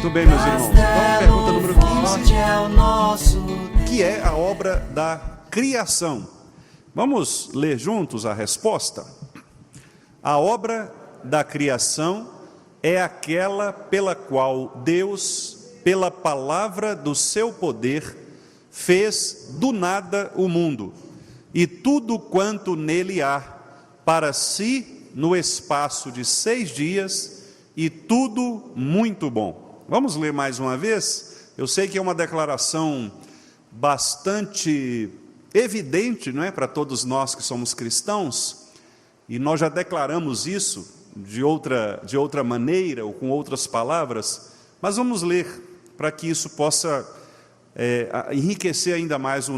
Muito bem, meus irmãos. Então, pergunta número 15. Que é a obra da criação? Vamos ler juntos a resposta? A obra da criação é aquela pela qual Deus, pela palavra do seu poder, fez do nada o mundo, e tudo quanto nele há, para si, no espaço de 6 dias, e tudo muito bom. Vamos ler mais uma vez? Eu sei que é uma declaração bastante evidente, não é, para todos nós que somos cristãos, e nós já declaramos isso de outra maneira, ou com outras palavras, mas vamos ler, para que isso possa enriquecer ainda mais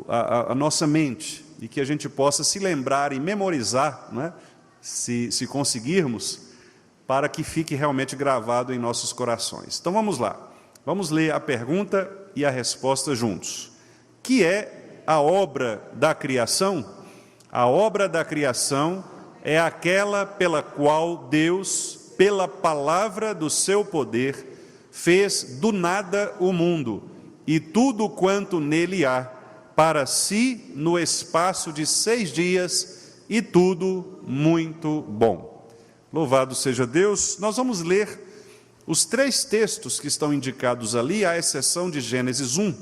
a nossa mente, e que a gente possa se lembrar e memorizar, não é? Se conseguirmos, para que fique realmente gravado em nossos corações. Então vamos lá, vamos ler a pergunta e a resposta juntos. Que é a obra da criação? A obra da criação é aquela pela qual Deus, pela palavra do seu poder, fez do nada o mundo, e tudo quanto nele há, para si, no espaço de 6 dias, e tudo muito bom. Louvado seja Deus. Nós vamos ler os 3 textos que estão indicados ali, à exceção de Gênesis 1.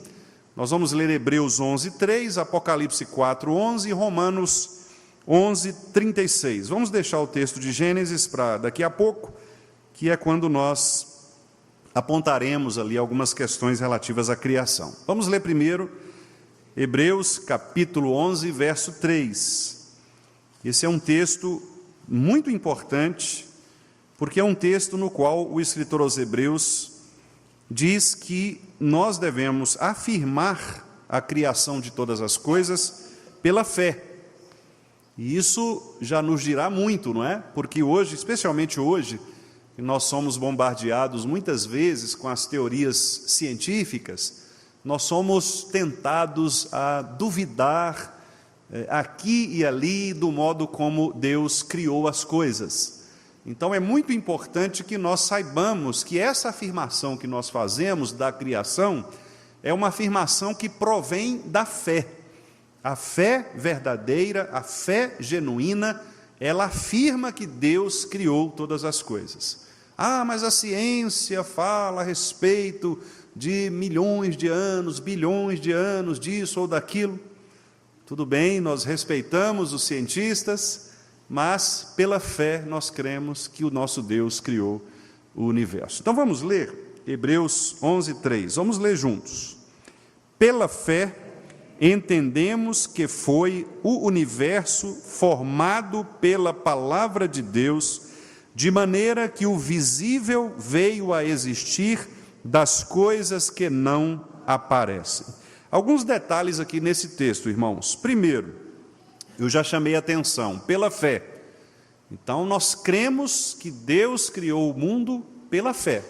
Nós vamos ler Hebreus 11:3, Apocalipse 4:11 e Romanos 11:36. Vamos deixar o texto de Gênesis para daqui a pouco, que é quando nós apontaremos ali algumas questões relativas à criação. Vamos ler primeiro Hebreus capítulo 11, verso 3. Esse é um texto muito importante, porque é um texto no qual o escritor aos Hebreus diz que nós devemos afirmar a criação de todas as coisas pela fé. E isso já nos dirá muito, não é? Porque hoje, especialmente hoje, nós somos bombardeados muitas vezes com as teorias científicas, nós somos tentados a duvidar aqui e ali do modo como Deus criou as coisas. Então é muito importante que nós saibamos que essa afirmação que nós fazemos da criação é uma afirmação que provém da fé. A fé verdadeira, a fé genuína, ela afirma que Deus criou todas as coisas. Ah, mas a ciência fala a respeito de milhões de anos, bilhões de anos, disso ou daquilo. Tudo bem, nós respeitamos os cientistas, mas pela fé nós cremos que o nosso Deus criou o universo. Então vamos ler Hebreus 11:3. Vamos ler juntos. Pela fé entendemos que foi o universo formado pela palavra de Deus, de maneira que o visível veio a existir das coisas que não aparecem. Alguns detalhes aqui nesse texto, irmãos. Primeiro, eu já chamei a atenção, pela fé. Então, nós cremos que Deus criou o mundo pela fé.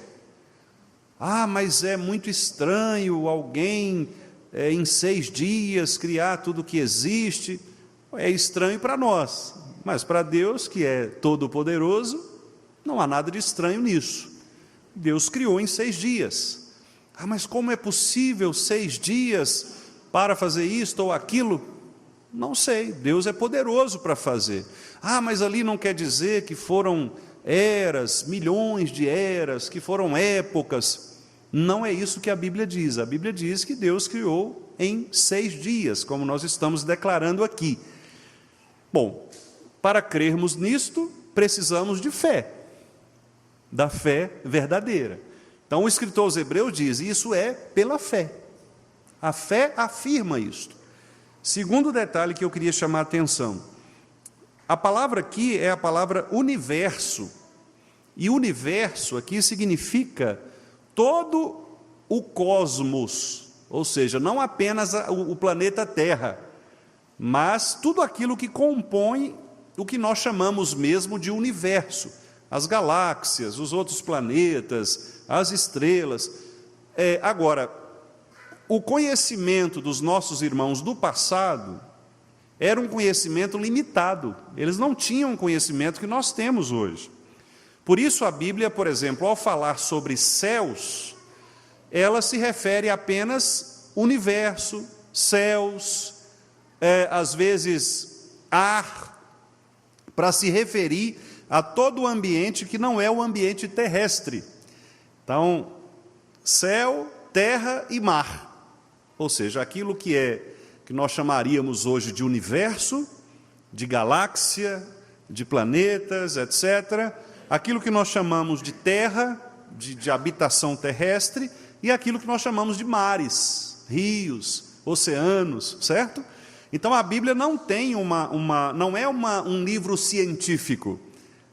Ah, mas é muito estranho alguém, em 6 dias, criar tudo que existe. É estranho para nós, mas para Deus, que é todo-poderoso, não há nada de estranho nisso. Deus criou em 6 dias. Ah, mas como é possível 6 dias para fazer isto ou aquilo? Não sei, Deus é poderoso para fazer. Ah, mas ali não quer dizer que foram eras, milhões de eras, que foram épocas. Não é isso que a Bíblia diz. A Bíblia diz que Deus criou em 6 dias, como nós estamos declarando aqui. Bom, para crermos nisto, precisamos de fé, da fé verdadeira. Então o escritor aos Hebreus diz, isso é pela fé. A fé afirma isto. Segundo detalhe que eu queria chamar a atenção, a palavra aqui é a palavra universo, e universo aqui significa todo o cosmos, ou seja, não apenas o planeta Terra, mas tudo aquilo que compõe o que nós chamamos mesmo de universo, as galáxias, os outros planetas, as estrelas. Agora, o conhecimento dos nossos irmãos do passado era um conhecimento limitado, eles não tinham o conhecimento que nós temos hoje. Por isso a Bíblia, por exemplo, ao falar sobre céus, ela se refere apenas universo, céus, às vezes ar, para se referir a todo o ambiente que não é o ambiente terrestre. Então, céu, terra e mar, ou seja, aquilo que nós chamaríamos hoje de universo, de galáxia, de planetas, etc., aquilo que nós chamamos de terra, de habitação terrestre, e aquilo que nós chamamos de mares, rios, oceanos, certo? Então a Bíblia não tem não é um livro científico.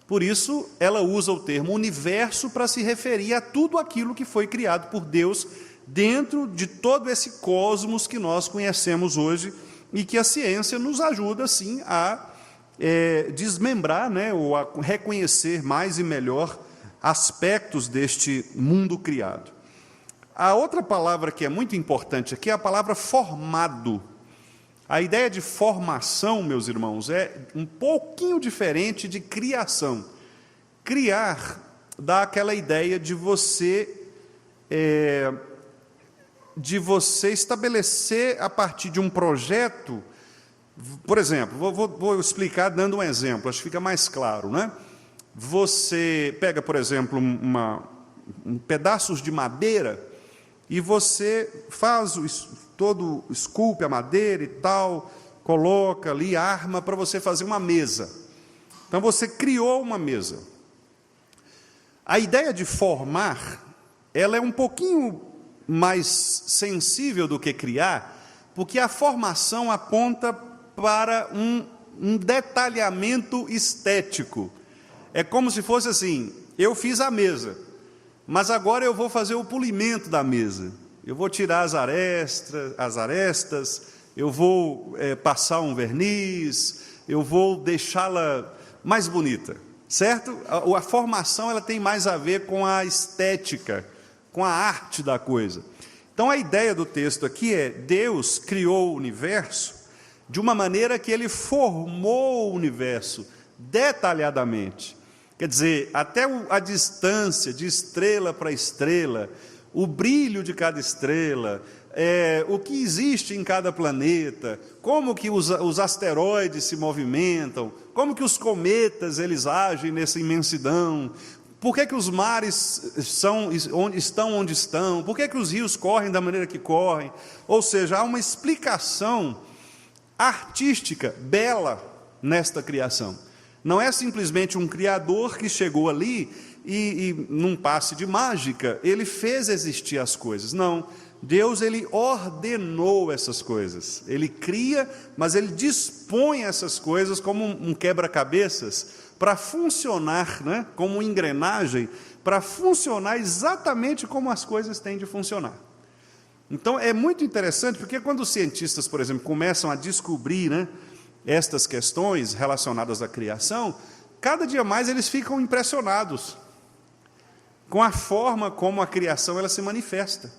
Por isso ela usa o termo universo para se referir a tudo aquilo que foi criado por Deus dentro de todo esse cosmos que nós conhecemos hoje e que a ciência nos ajuda, sim, a desmembrar, né, ou a reconhecer mais e melhor aspectos deste mundo criado. A outra palavra que é muito importante aqui é a palavra formado. A ideia de formação, meus irmãos, é um pouquinho diferente de criação. Criar dá aquela ideia de você estabelecer a partir de um projeto. Por exemplo, vou explicar dando um exemplo, acho que fica mais claro, né? Você pega, por exemplo, pedaços de madeira e você esculpe a madeira e tal, coloca ali, arma para você fazer uma mesa. Então você criou uma mesa. A ideia de formar, ela é um pouquinho mais sensível do que criar, porque a formação aponta para um detalhamento estético. É como se fosse assim: eu fiz a mesa, mas agora eu vou fazer o polimento da mesa. Eu vou tirar as arestas, eu vou passar um verniz, eu vou deixá-la mais bonita, certo? A formação ela tem mais a ver com a estética, com a arte da coisa. Então a ideia do texto aqui é: Deus criou o universo de uma maneira que Ele formou o universo detalhadamente. Quer dizer, até a distância de estrela para estrela, o brilho de cada estrela, o que existe em cada planeta, como que os asteroides se movimentam, como que os cometas eles agem nessa imensidão, por que os mares estão onde estão, por que os rios correm da maneira que correm. Ou seja, há uma explicação artística, bela, nesta criação. Não é simplesmente um criador que chegou ali e num passe de mágica, ele fez existir as coisas. Não, Deus ele ordenou essas coisas. Ele cria, mas Ele dispõe essas coisas como um quebra-cabeças para funcionar, né, como uma engrenagem, para funcionar exatamente como as coisas têm de funcionar. Então é muito interessante, porque quando os cientistas, por exemplo, começam a descobrir, né, estas questões relacionadas à criação, cada dia mais eles ficam impressionados com a forma como a criação ela se manifesta,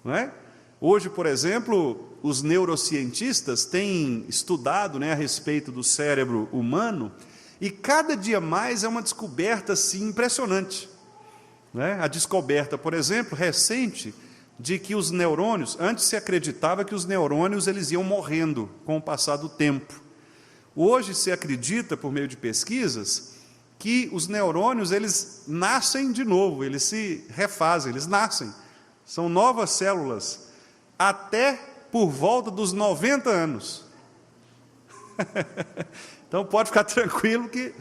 não é? Hoje, por exemplo, os neurocientistas têm estudado, né, a respeito do cérebro humano, e cada dia mais é uma descoberta assim, impressionante, não é? A descoberta, por exemplo, recente, de que os neurônios, antes se acreditava que os neurônios eles iam morrendo com o passar do tempo. Hoje se acredita, por meio de pesquisas, que os neurônios eles nascem de novo, eles se refazem, eles nascem. São novas células, até por volta dos 90 anos. Então pode ficar tranquilo que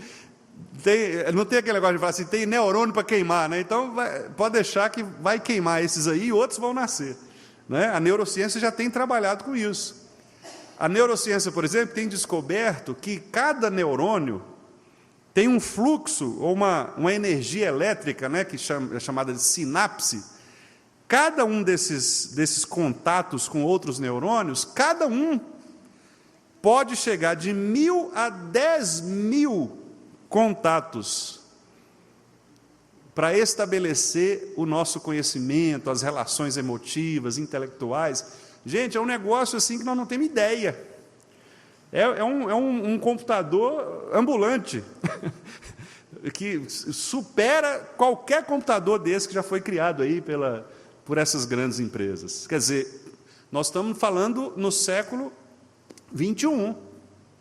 não tem aquele negócio de falar assim, tem neurônio para queimar, né? Então pode deixar que vai queimar esses aí e outros vão nascer, né? A neurociência já tem trabalhado com isso. A neurociência, por exemplo, tem descoberto que cada neurônio tem um fluxo ou uma energia elétrica, né, que é chamada de sinapse. Cada um desses contatos com outros neurônios, cada um pode chegar de 1.000 a 10.000 contatos para estabelecer o nosso conhecimento, as relações emotivas, intelectuais. Gente, é um negócio assim que nós não temos ideia. É um computador ambulante. que supera qualquer computador desse que já foi criado aí por essas grandes empresas. Quer dizer, nós estamos falando no século 21,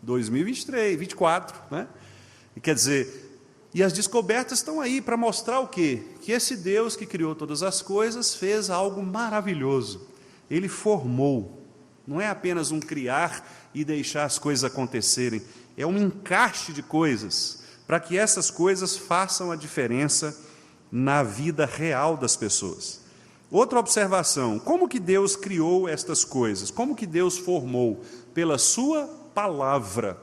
2023, 24, né? E quer dizer, e as descobertas estão aí para mostrar o quê? Que esse Deus que criou todas as coisas fez algo maravilhoso. Ele formou. Não é apenas um criar e deixar as coisas acontecerem. É um encaixe de coisas, para que essas coisas façam a diferença na vida real das pessoas. Outra observação, como que Deus criou estas coisas? Como que Deus formou? Pela sua palavra.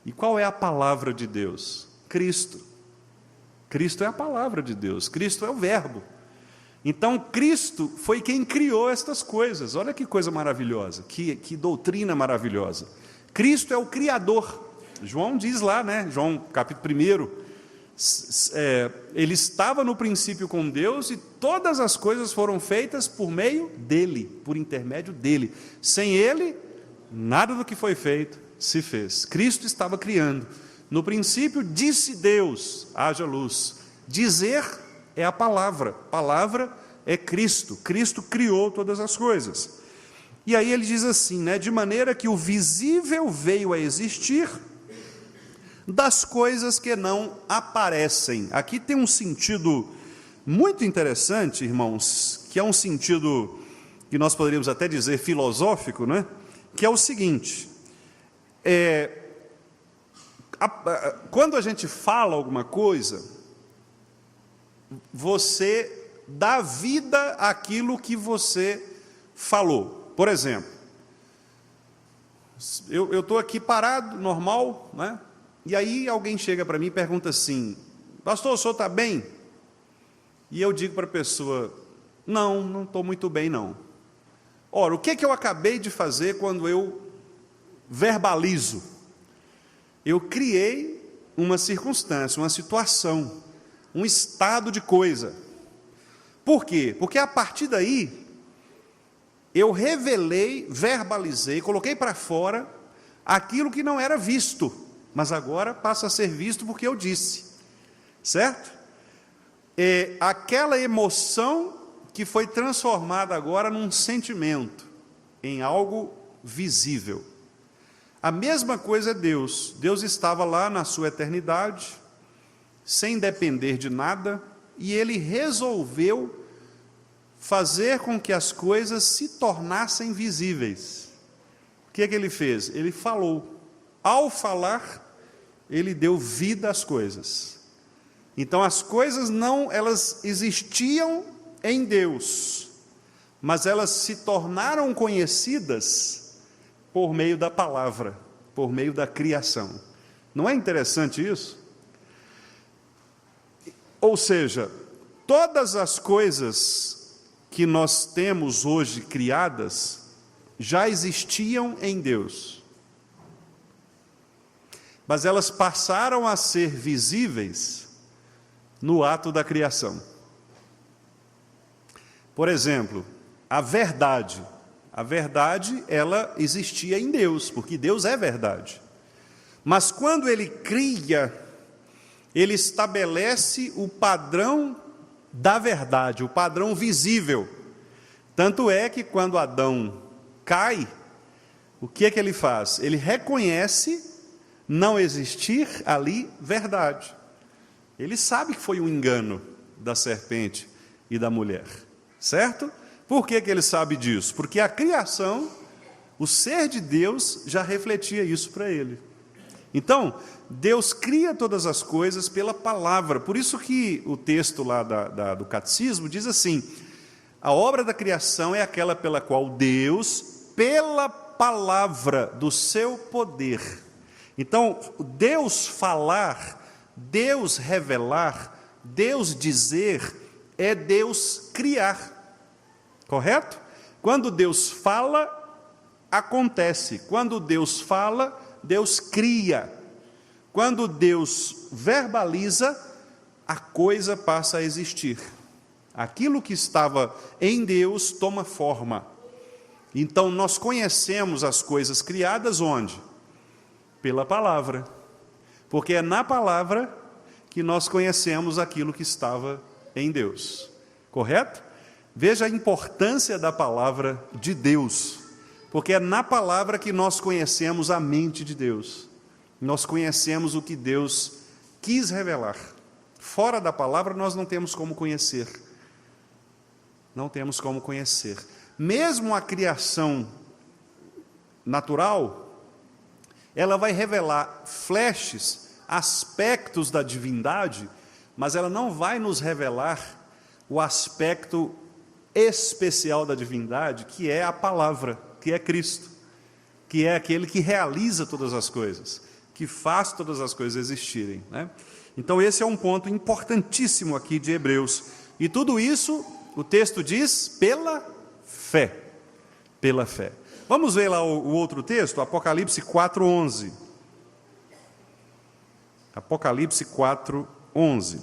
E qual é a palavra de Deus? Cristo. Cristo é a palavra de Deus, Cristo é o verbo. Então, Cristo foi quem criou estas coisas. Olha que coisa maravilhosa, que doutrina maravilhosa. Cristo é o Criador. João diz lá, né? João capítulo 1, ele estava no princípio com Deus e todas as coisas foram feitas por meio dele, por intermédio dele. Sem ele, nada do que foi feito se fez. Cristo estava criando. No princípio disse Deus, haja luz. Dizer é a palavra é Cristo. Cristo criou todas as coisas. E aí ele diz assim, né? De maneira que o visível veio a existir das coisas que não aparecem. Aqui tem um sentido muito interessante, irmãos, que é um sentido que nós poderíamos até dizer filosófico, né? Que é o seguinte, quando a gente fala alguma coisa, você dá vida àquilo que você falou. Por exemplo, eu estou aqui parado, normal, né? E aí alguém chega para mim e pergunta assim, pastor, o senhor está bem? E eu digo para a pessoa, não estou muito bem não. Ora, o que eu acabei de fazer quando eu verbalizo? Eu criei uma circunstância, uma situação, um estado de coisa. Por quê? Porque a partir daí, eu revelei, verbalizei, coloquei para fora aquilo que não era visto, mas agora passa a ser visto porque eu disse, certo? Aquela emoção que foi transformada agora num sentimento, em algo visível. A mesma coisa é Deus. Deus estava lá na sua eternidade, sem depender de nada, e Ele resolveu fazer com que as coisas se tornassem visíveis. O que Ele fez? Ele falou. Ao falar, Ele deu vida às coisas. Então as coisas elas existiam em Deus, mas elas se tornaram conhecidas por meio da palavra, por meio da criação. Não é interessante isso? Ou seja, todas as coisas que nós temos hoje criadas já existiam em Deus, mas elas passaram a ser visíveis no ato da criação. Por exemplo, a verdade, ela existia em Deus, porque Deus é verdade. Mas quando Ele cria, Ele estabelece o padrão da verdade, o padrão visível. Tanto é que quando Adão cai, o que ele faz? Ele reconhece não existir ali verdade. Ele sabe que foi um engano da serpente e da mulher, certo? Por que ele sabe disso? Porque a criação, o ser de Deus, já refletia isso para ele. Então, Deus cria todas as coisas pela palavra. Por isso que o texto lá do catecismo diz assim, a obra da criação é aquela pela qual Deus, pela palavra do seu poder. Então, Deus falar, Deus revelar, Deus dizer, é Deus criar. Correto? Quando Deus fala, acontece. Quando Deus fala, Deus cria. Quando Deus verbaliza, a coisa passa a existir. Aquilo que estava em Deus toma forma. Então nós conhecemos as coisas criadas onde? Pela palavra. Porque é na palavra que nós conhecemos aquilo que estava em Deus. Correto? Veja a importância da palavra de Deus, porque é na palavra que nós conhecemos a mente de Deus. Nós conhecemos o que Deus quis revelar. Fora da palavra nós não temos como conhecer. Não temos como conhecer. Mesmo a criação natural, ela vai revelar flashes, aspectos da divindade, mas ela não vai nos revelar o aspecto especial da divindade, que é a palavra, que é Cristo, que é aquele que realiza todas as coisas, que faz todas as coisas existirem, né? Então esse é um ponto importantíssimo aqui de Hebreus. E tudo isso, o texto diz, pela fé. Pela fé. Vamos ver lá o outro texto, Apocalipse 4:11. Apocalipse 4:11.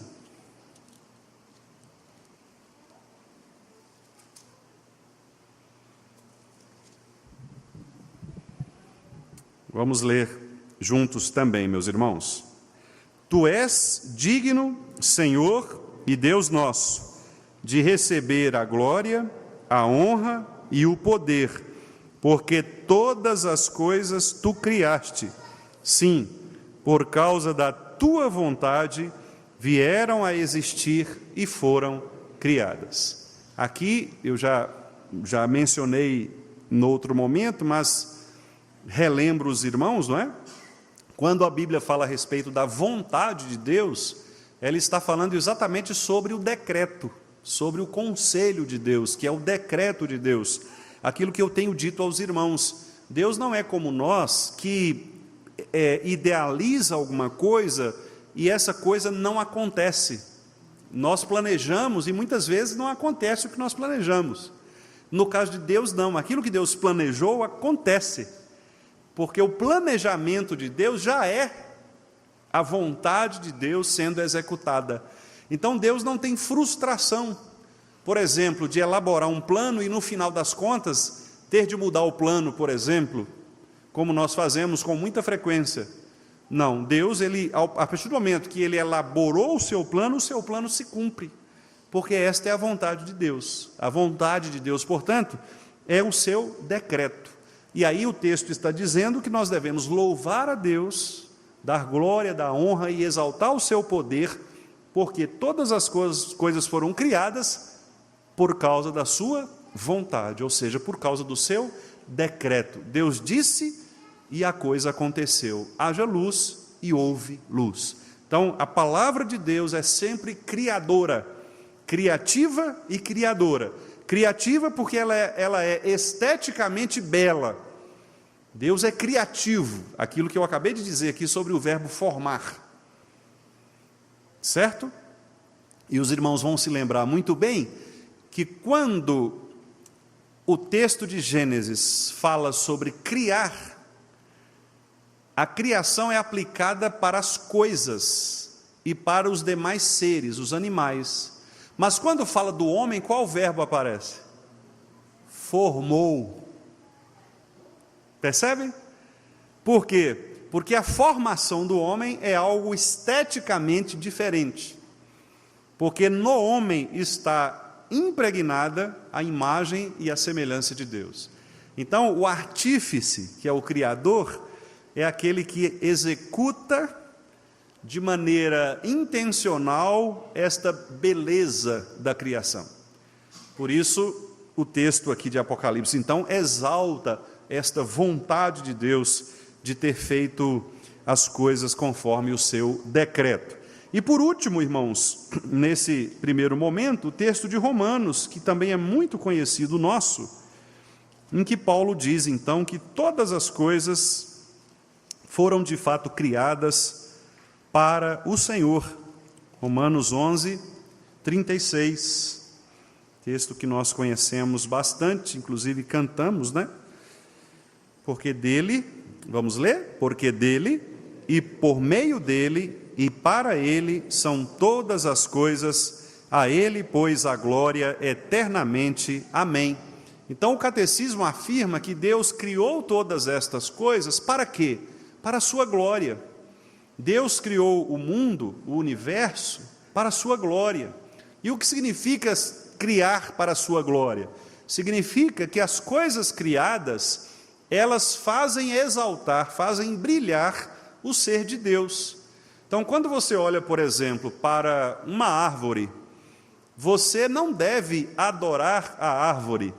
Vamos ler juntos também, meus irmãos. Tu és digno, Senhor e Deus nosso, de receber a glória, a honra e o poder, porque todas as coisas tu criaste. Sim, por causa da tua vontade, vieram a existir e foram criadas. Aqui eu já mencionei no outro momento, mas relembro os irmãos, não é? Quando a Bíblia fala a respeito da vontade de Deus, ela está falando exatamente sobre o decreto, sobre o conselho de Deus, que é o decreto de Deus. Aquilo que eu tenho dito aos irmãos, Deus não é como nós, que idealiza alguma coisa e essa coisa não acontece. Nós planejamos e muitas vezes não acontece o que nós planejamos. No caso de Deus, não. Aquilo que Deus planejou acontece. Porque o planejamento de Deus já é a vontade de Deus sendo executada. Então Deus não tem frustração, por exemplo, de elaborar um plano e no final das contas ter de mudar o plano, por exemplo, como nós fazemos com muita frequência. Não, Deus, a partir do momento que Ele elaborou o seu plano se cumpre, porque esta é a vontade de Deus. A vontade de Deus, portanto, é o seu decreto. E aí o texto está dizendo que nós devemos louvar a Deus, dar glória, dar honra e exaltar o seu poder, porque todas as coisas foram criadas por causa da sua vontade, ou seja, por causa do seu decreto. Deus disse e a coisa aconteceu. Haja luz e houve luz. Então, a palavra de Deus é sempre criadora, criativa e criadora. Criativa porque ela é esteticamente bela. Deus é criativo, aquilo que eu acabei de dizer aqui sobre o verbo formar. Certo? E os irmãos vão se lembrar muito bem que quando o texto de Gênesis fala sobre criar, a criação é aplicada para as coisas e para os demais seres, os animais. Mas quando fala do homem, qual verbo aparece? Formou. Percebem? Por quê? Porque a formação do homem é algo esteticamente diferente. Porque no homem está impregnada a imagem e a semelhança de Deus. Então, o artífice, que é o Criador, é aquele que executa de maneira intencional esta beleza da criação. Por isso, o texto aqui de Apocalipse, então, exalta esta vontade de Deus de ter feito as coisas conforme o seu decreto. E por último, irmãos, nesse primeiro momento, o texto de Romanos, que também é muito conhecido nosso, em que Paulo diz então que todas as coisas foram de fato criadas para o Senhor. Romanos 11, 36, texto que nós conhecemos bastante, inclusive cantamos, né? Porque dele, vamos ler? Porque dele, e por meio dele, e para ele, são todas as coisas, a ele, pois, a glória eternamente. Amém. Então o catecismo afirma que Deus criou todas estas coisas, para quê? Para a sua glória. Deus criou o mundo, o universo, para a sua glória. E o que significa criar para a sua glória? Significa que as coisas criadas, elas fazem exaltar, fazem brilhar o ser de Deus. Então, quando você olha, por exemplo, para uma árvore, você não deve adorar a árvore,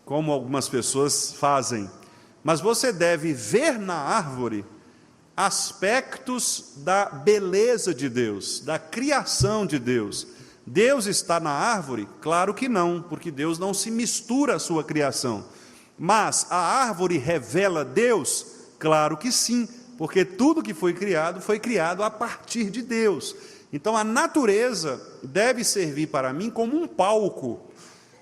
como algumas pessoas fazem, mas você deve ver na árvore aspectos da beleza de Deus, da criação de Deus. Deus está na árvore? Claro que não, porque Deus não se mistura à sua criação. Mas a árvore revela Deus? Claro que sim, porque tudo que foi criado a partir de Deus. Então a natureza deve servir para mim como um palco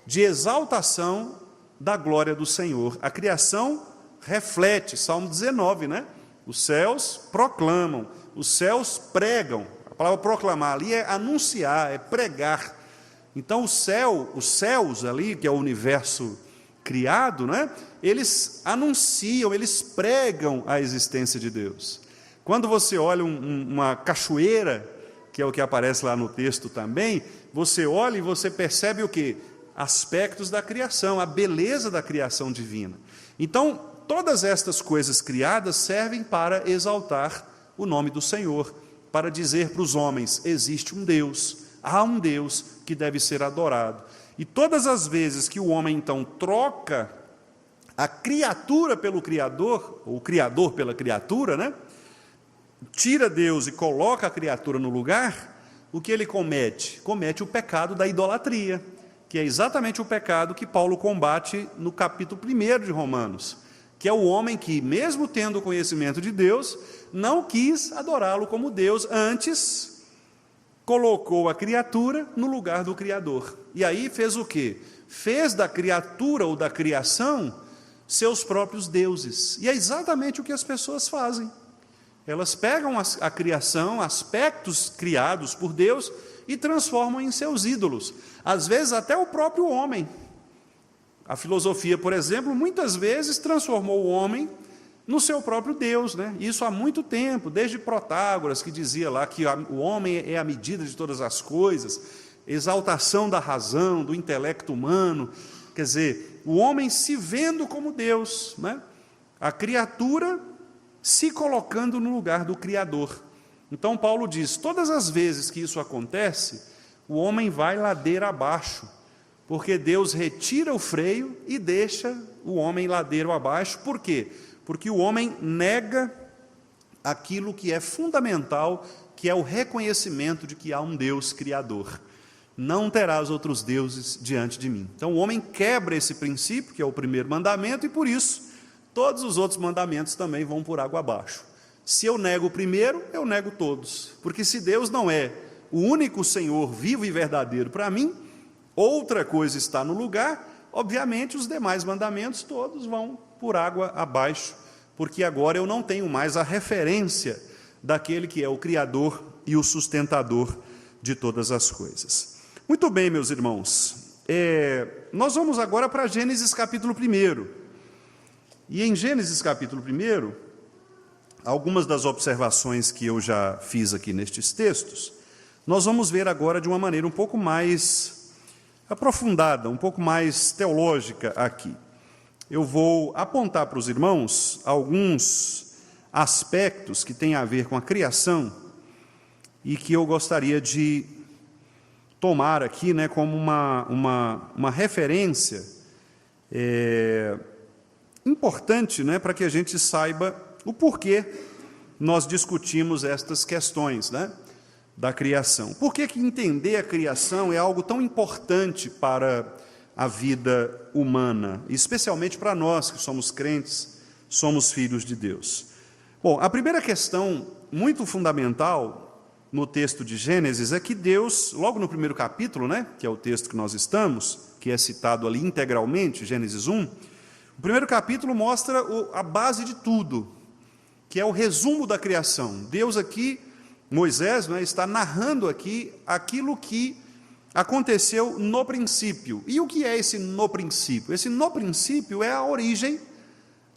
de exaltação da glória do Senhor. A criação reflete, Salmo 19, né? Os céus proclamam, os céus pregam. A palavra proclamar ali é anunciar, é pregar. Então os céus ali, que é o universo criado, né? Eles anunciam, eles pregam a existência de Deus. Quando você olha uma cachoeira, que é o que aparece lá no texto também, você olha e você percebe o quê? Aspectos da criação, a beleza da criação divina. Então, todas estas coisas criadas servem para exaltar o nome do Senhor, para dizer para os homens, existe um Deus, há um Deus que deve ser adorado. E todas as vezes que o homem então troca a criatura pelo Criador, ou o Criador pela criatura, né? Tira Deus e coloca a criatura no lugar, o que ele comete? Comete o pecado da idolatria, que é exatamente o pecado que Paulo combate no capítulo 1 de Romanos, que é o homem que, mesmo tendo conhecimento de Deus, não quis adorá-lo como Deus, antes colocou a criatura no lugar do Criador. E aí fez o quê? Fez da criatura ou da criação seus próprios deuses. E é exatamente o que as pessoas fazem. Elas pegam a criação, aspectos criados por Deus, e transformam em seus ídolos. Às vezes até o próprio homem. A filosofia, por exemplo, muitas vezes transformou o homem no seu próprio Deus, né? Isso há muito tempo, desde Protágoras, que dizia lá que o homem é a medida de todas as coisas, exaltação da razão, do intelecto humano, quer dizer, o homem se vendo como Deus, né? A criatura se colocando no lugar do Criador. Então Paulo diz, todas as vezes que isso acontece, o homem vai ladeira abaixo, porque Deus retira o freio e deixa o homem ladeiro abaixo. Por quê? Porque o homem nega aquilo que é fundamental, que é o reconhecimento de que há um Deus Criador. Não terás outros deuses diante de mim. Então o homem quebra esse princípio, que é o primeiro mandamento, e por isso todos os outros mandamentos também vão por água abaixo. Se eu nego o primeiro, eu nego todos. Porque se Deus não é o único Senhor vivo e verdadeiro para mim, outra coisa está no lugar, obviamente os demais mandamentos todos vão por água abaixo, porque agora eu não tenho mais a referência daquele que é o Criador e o sustentador de todas as coisas. Muito bem, meus irmãos, nós vamos agora para Gênesis capítulo 1. E em Gênesis capítulo 1, algumas das observações que eu já fiz aqui nestes textos, nós vamos ver agora de uma maneira um pouco mais aprofundada, um pouco mais teológica aqui. Eu vou apontar para os irmãos alguns aspectos que têm a ver com a criação e que eu gostaria de tomar aqui, né, como uma referência importante, né, para que a gente saiba o porquê nós discutimos estas questões, né, da criação. Por que entender a criação é algo tão importante para a vida humana, especialmente para nós que somos crentes, somos filhos de Deus? Bom, a primeira questão muito fundamental no texto de Gênesis é que Deus, logo no primeiro capítulo, né, que é o texto que nós estamos, que é citado ali integralmente, Gênesis 1, o primeiro capítulo mostra a base de tudo, que é o resumo da criação. Deus aqui, Moisés, né, está narrando aqui aquilo que aconteceu no princípio. E o que é esse no princípio? Esse no princípio é a origem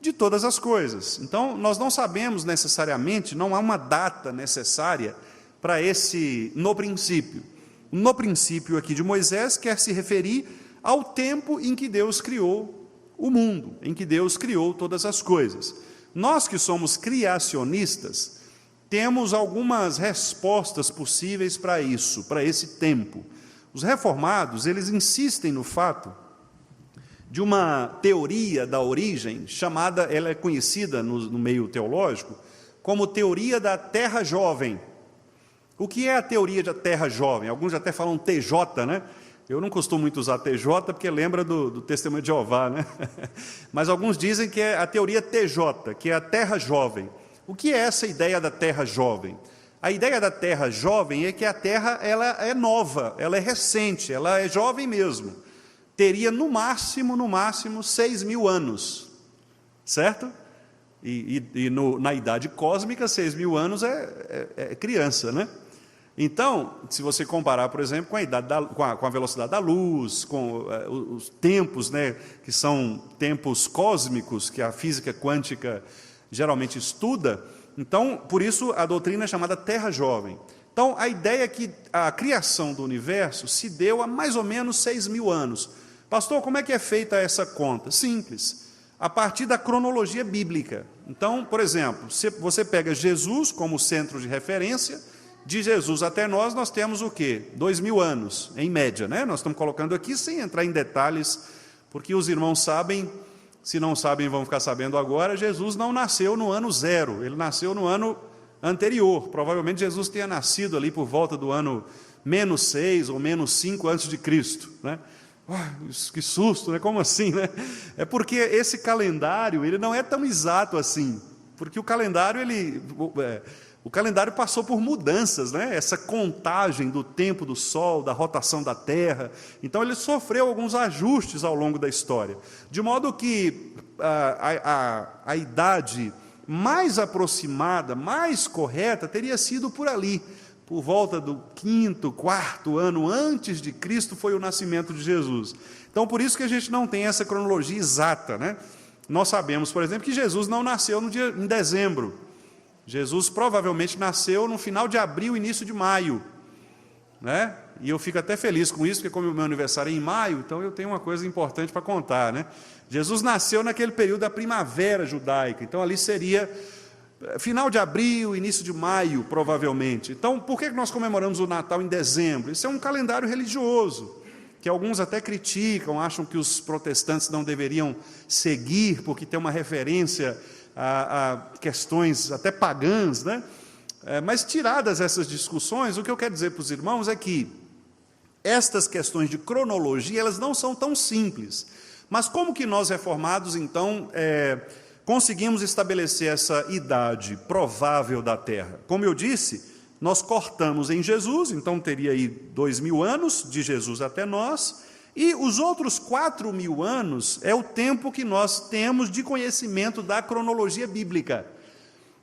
de todas as coisas. Então, nós não sabemos necessariamente, não há uma data necessária para esse no princípio. No princípio aqui de Moisés quer se referir ao tempo em que Deus criou o mundo, em que Deus criou todas as coisas. Nós que somos criacionistas, temos algumas respostas possíveis para isso, para esse tempo. Os reformados, eles insistem no fato de uma teoria da origem, chamada, ela é conhecida no meio teológico, como teoria da terra jovem. O que é a teoria da terra jovem? Alguns até falam TJ, né? Eu não costumo muito usar TJ, porque lembra do Testemunho de Jeová, né? Mas alguns dizem que é a teoria TJ, que é a terra jovem. O que é essa ideia da terra jovem? A ideia da terra jovem é que a terra ela é nova, ela é recente, ela é jovem mesmo. Teria no máximo 6.000 anos, certo? Na idade cósmica, 6.000 anos é criança, né? Então, se você comparar, por exemplo, com a idade com a velocidade da luz, com os tempos, né, que são tempos cósmicos, que a física quântica geralmente estuda, então, por isso a doutrina é chamada terra jovem. Então, a ideia é que a criação do universo se deu há mais ou menos 6.000 anos. Pastor, como é que é feita essa conta? Simples, a partir da cronologia bíblica. Então, por exemplo, se você pega Jesus como centro de referência, de Jesus até nós temos o quê? 2.000 anos, em média, né? Nós estamos colocando aqui sem entrar em detalhes, porque os irmãos sabem, se não sabem vão ficar sabendo agora, Jesus não nasceu no ano 0, ele nasceu no ano anterior. Provavelmente Jesus tenha nascido ali por volta do ano -6 ou -5 antes de Cristo, né? Que susto, né? Como assim, né? É porque esse calendário, ele não é tão exato assim, porque o calendário, o calendário passou por mudanças, né? Essa contagem do tempo do Sol, da rotação da Terra, então ele sofreu alguns ajustes ao longo da história, de modo que a idade mais aproximada, mais correta, teria sido por ali, por volta do 5º, 4º ano antes de Cristo foi o nascimento de Jesus. Então, por isso que a gente não tem essa cronologia exata, né? Nós sabemos, por exemplo, que Jesus não nasceu em dezembro. Jesus provavelmente nasceu no final de abril, início de maio, né? E eu fico até feliz com isso, porque como o meu aniversário é em maio, então eu tenho uma coisa importante para contar, né? Jesus nasceu naquele período da primavera judaica, então ali seria final de abril, início de maio, provavelmente. Então, por que nós comemoramos o Natal em dezembro? Isso é um calendário religioso, que alguns até criticam, acham que os protestantes não deveriam seguir, porque tem uma referência a questões até pagãs, né? Mas tiradas essas discussões, o que eu quero dizer para os irmãos é que estas questões de cronologia, elas não são tão simples. Mas como que nós reformados, então, conseguimos estabelecer essa idade provável da Terra? Como eu disse, nós cortamos em Jesus, então teria aí 2.000 anos de Jesus até nós, e os outros 4.000 anos é o tempo que nós temos de conhecimento da cronologia bíblica.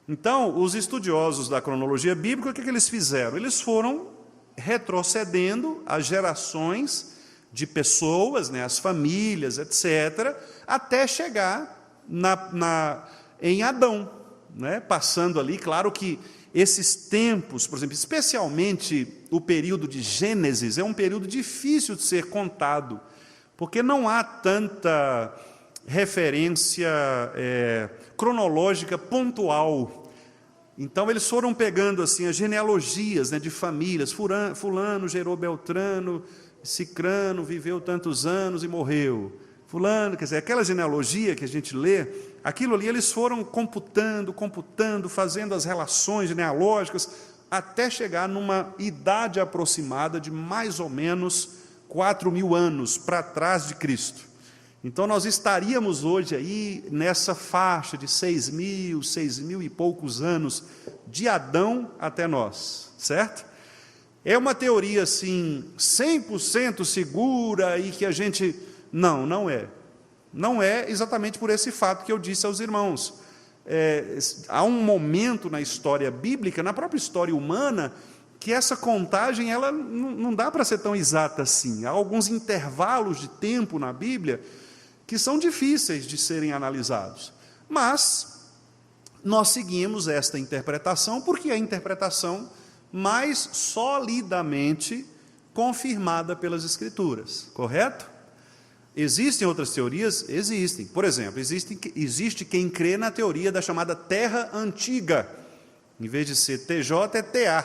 Então, os estudiosos da cronologia bíblica, o que eles fizeram? Eles foram retrocedendo as gerações de pessoas, né, as famílias, etc., até chegar em Adão, né, passando ali, claro que esses tempos, por exemplo, especialmente o período de Gênesis, é um período difícil de ser contado, porque não há tanta referência cronológica pontual. Então, eles foram pegando assim as genealogias, né, de famílias, fulano gerou Beltrano, Cicrano viveu tantos anos e morreu. Fulano, quer dizer, aquela genealogia que a gente lê, aquilo ali eles foram computando, fazendo as relações genealógicas, até chegar numa idade aproximada de mais ou menos 4.000 anos para trás de Cristo. Então, nós estaríamos hoje aí nessa faixa de 6.000 e poucos anos, de Adão até nós, certo? É uma teoria, assim, 100% segura e que a gente... Não é. Não é exatamente por esse fato que eu disse aos irmãos. Há um momento na história bíblica, na própria história humana, que essa contagem ela não dá para ser tão exata assim. Há alguns intervalos de tempo na Bíblia que são difíceis de serem analisados. Mas nós seguimos esta interpretação porque é a interpretação mais solidamente confirmada pelas Escrituras, correto? Existem outras teorias? Existem. Por exemplo, existe quem crê na teoria da chamada Terra Antiga. Em vez de ser TJ, é TA,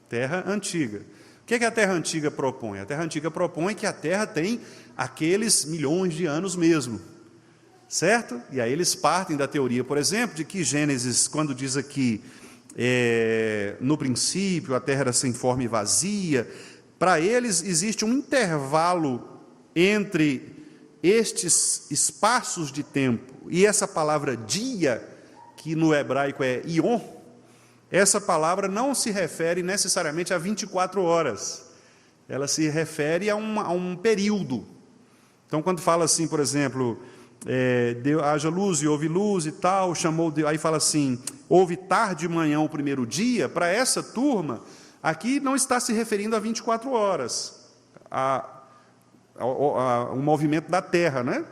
Terra Antiga. O que a Terra Antiga propõe? A Terra Antiga propõe que a Terra tem aqueles milhões de anos mesmo, certo? E aí eles partem da teoria, por exemplo, de que Gênesis, quando diz aqui, no princípio a Terra era sem forma e vazia, para eles existe um intervalo entre estes espaços de tempo e essa palavra dia, que no hebraico é ion. Essa palavra não se refere necessariamente a 24 horas, ela se refere a um período. Então, quando fala assim, por exemplo, haja luz e houve luz e tal, aí fala assim, houve tarde e manhã o primeiro dia, para essa turma, aqui não está se referindo a 24 horas, o movimento da Terra, né?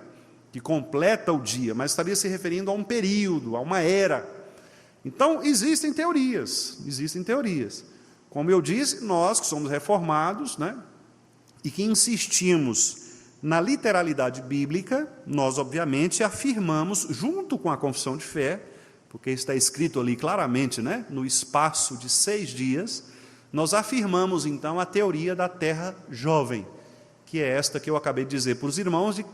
Que completa o dia, mas estaria se referindo a um período, a uma era. Então, existem teorias. Como eu disse, nós que somos reformados, né, e que insistimos na literalidade bíblica, nós, obviamente, afirmamos, junto com a confissão de fé, porque está escrito ali claramente, né, no espaço de 6 dias, nós afirmamos, então, a teoria da Terra jovem, que é esta que eu acabei de dizer para os irmãos, de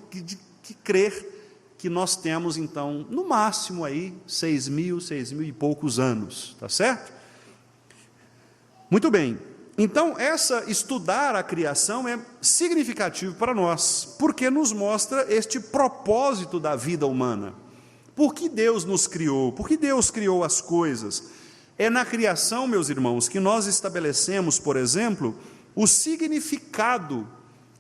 crer que nós temos, então, no máximo aí 6.000 e poucos anos, tá certo? Muito bem. Então, estudar a criação é significativo para nós, porque nos mostra este propósito da vida humana. Por que Deus nos criou? Por que Deus criou as coisas? É na criação, meus irmãos, que nós estabelecemos, por exemplo, o significado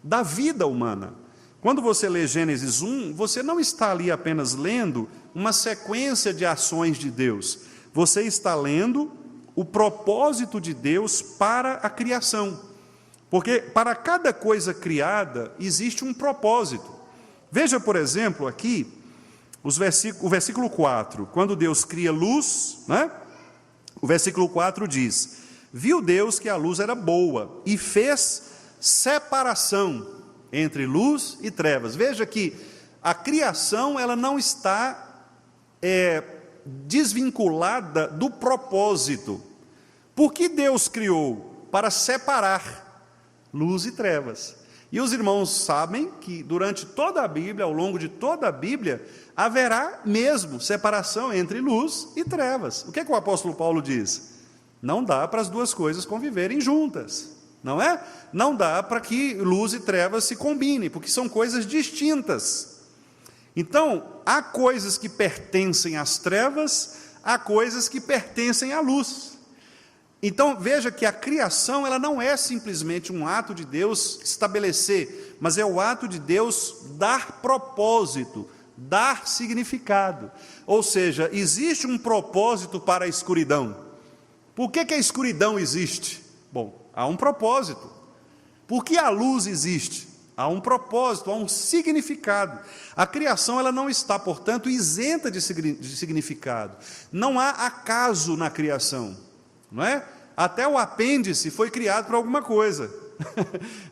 da vida humana. Quando você lê Gênesis 1, você não está ali apenas lendo uma sequência de ações de Deus. Você está lendo o propósito de Deus para a criação. Porque para cada coisa criada existe um propósito. Veja, por exemplo, aqui, o versículo 4, quando Deus cria luz, né? O versículo 4 diz, viu Deus que a luz era boa e fez separação entre luz e trevas. Veja que a criação ela não está desvinculada do propósito. Por que Deus criou? Para separar luz e trevas. E os irmãos sabem que durante toda a Bíblia, ao longo de toda a Bíblia, haverá mesmo separação entre luz e trevas. O que é que o apóstolo Paulo diz? Não dá para as duas coisas conviverem juntas. Não é? Não dá para que luz e trevas se combinem, porque são coisas distintas. Então, há coisas que pertencem às trevas, há coisas que pertencem à luz. Então, veja que a criação ela não é simplesmente um ato de Deus estabelecer, mas é o ato de Deus dar propósito, dar significado. Ou seja, existe um propósito para a escuridão. Por que a escuridão existe? Bom, há um propósito. Por que a luz existe? Há um propósito, há um significado. A criação ela não está, portanto, isenta de significado. Não há acaso na criação, não é? Até o apêndice foi criado para alguma coisa.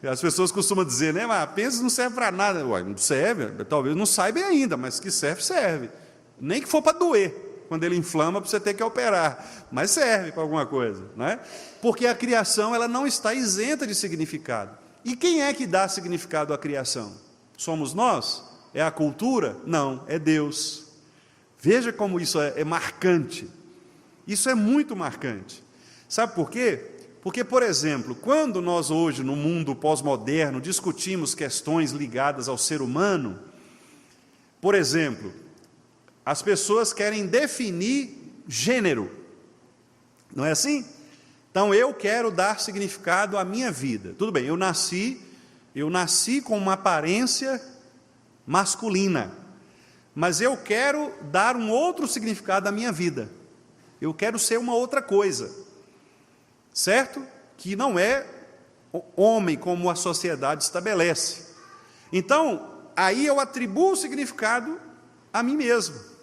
As pessoas costumam dizer, né? Mas apêndice não serve para nada. Ué, não serve, talvez não saiba ainda, mas que serve, serve. Nem que for para doer, quando ele inflama para você ter que operar, mas serve para alguma coisa, não é? Porque a criação ela não está isenta de significado. E quem é que dá significado à criação? Somos nós? É a cultura? Não, é Deus. Veja como isso é marcante. Isso é muito marcante. Sabe por quê? Porque, por exemplo, quando nós hoje, no mundo pós-moderno, discutimos questões ligadas ao ser humano, por exemplo, as pessoas querem definir gênero. Não é assim? Então, eu quero dar significado à minha vida. Tudo bem, eu nasci com uma aparência masculina, mas eu quero dar um outro significado à minha vida. Eu quero ser uma outra coisa, certo? Que não é homem como a sociedade estabelece. Então, aí eu atribuo o significado a mim mesmo.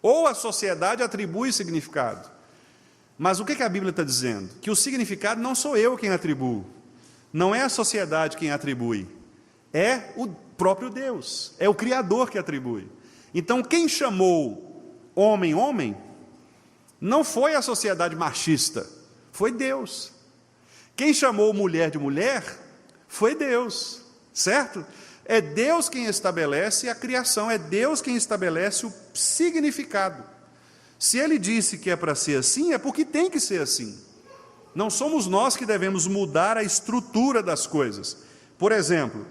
Ou a sociedade atribui significado. Mas o que a Bíblia está dizendo? Que o significado não sou eu quem atribuo, não é a sociedade quem atribui, é o próprio Deus, é o Criador que atribui. Então, quem chamou homem, homem, não foi a sociedade machista, foi Deus. Quem chamou mulher de mulher, foi Deus, certo? É Deus quem estabelece a criação, é Deus quem estabelece o significado. Se Ele disse que é para ser assim, é porque tem que ser assim. Não somos nós que devemos mudar a estrutura das coisas. Por exemplo,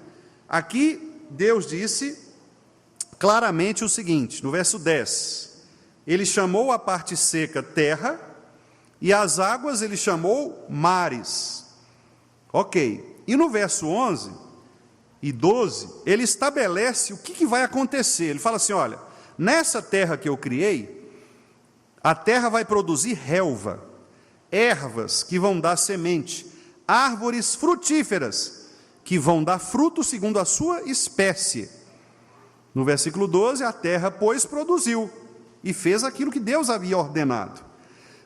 aqui Deus disse claramente o seguinte, no verso 10, Ele chamou a parte seca terra, e as águas Ele chamou mares. Ok, e no verso 11 e 12, Ele estabelece o que vai acontecer. Ele fala assim, olha, nessa terra que eu criei, a terra vai produzir relva, ervas que vão dar semente, árvores frutíferas que vão dar fruto segundo a sua espécie. No versículo 12, a terra, pois, produziu e fez aquilo que Deus havia ordenado.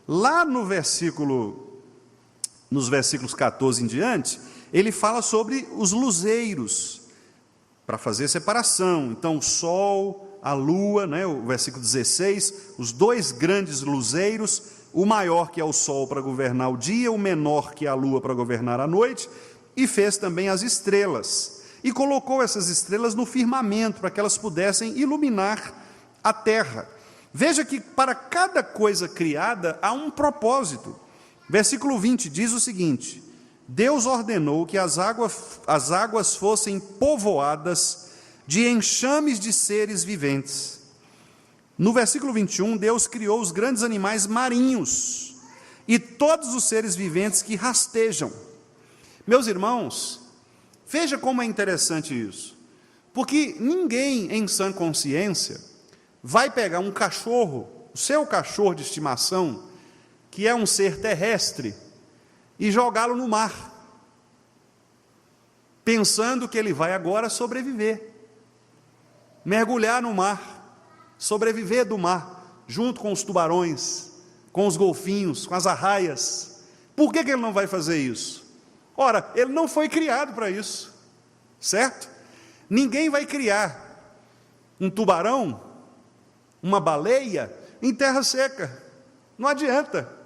Lá nos versículos 14 em diante, ele fala sobre os luzeiros, para fazer separação. Então, o sol, a lua, o versículo 16, os dois grandes luzeiros, o maior que é o sol para governar o dia, o menor que é a lua para governar a noite, e fez também as estrelas, e colocou essas estrelas no firmamento, para que elas pudessem iluminar a terra. Veja que para cada coisa criada há um propósito. Versículo 20 diz o seguinte, Deus ordenou que as águas fossem povoadas de enxames de seres viventes. No versículo 21, Deus criou os grandes animais marinhos e todos os seres viventes que rastejam. Meus irmãos, veja como é interessante isso, porque ninguém em sã consciência vai pegar um cachorro, o seu cachorro de estimação, que é um ser terrestre, e jogá-lo no mar, pensando que ele vai agora sobreviver. Mergulhar no mar, sobreviver do mar, junto com os tubarões, com os golfinhos, com as arraias. Por que ele não vai fazer isso? Ora, ele não foi criado para isso, certo? Ninguém vai criar um tubarão, uma baleia, em terra seca. Não adianta.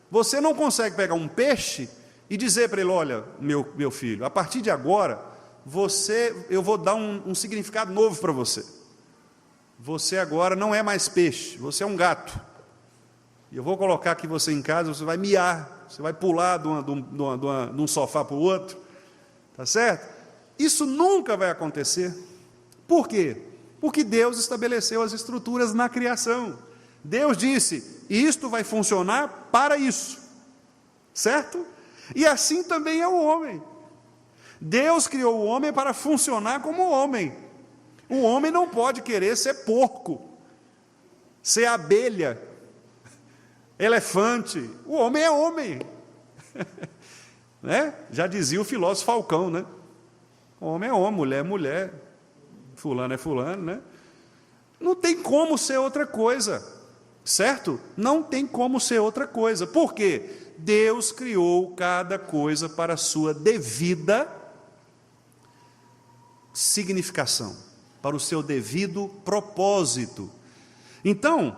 Você não consegue pegar um peixe e dizer para ele, olha, meu filho, a partir de agora, eu vou dar um significado novo para você. Você agora não é mais peixe, você é um gato. E eu vou colocar aqui você em casa, você vai miar, você vai pular de um sofá para o outro. Tá certo? Isso nunca vai acontecer. Por quê? Porque Deus estabeleceu as estruturas na criação. Deus disse, isto vai funcionar para isso. Certo? E assim também é o homem. Deus criou o homem para funcionar como homem. O homem não pode querer ser porco, ser abelha, elefante. O homem é homem. Né? Já dizia o filósofo Falcão, né? O homem é homem, mulher é mulher, fulano é fulano, né? Não tem como ser outra coisa, certo? Não tem como ser outra coisa. Por quê? Deus criou cada coisa para a sua devida significação, para o seu devido propósito. Então,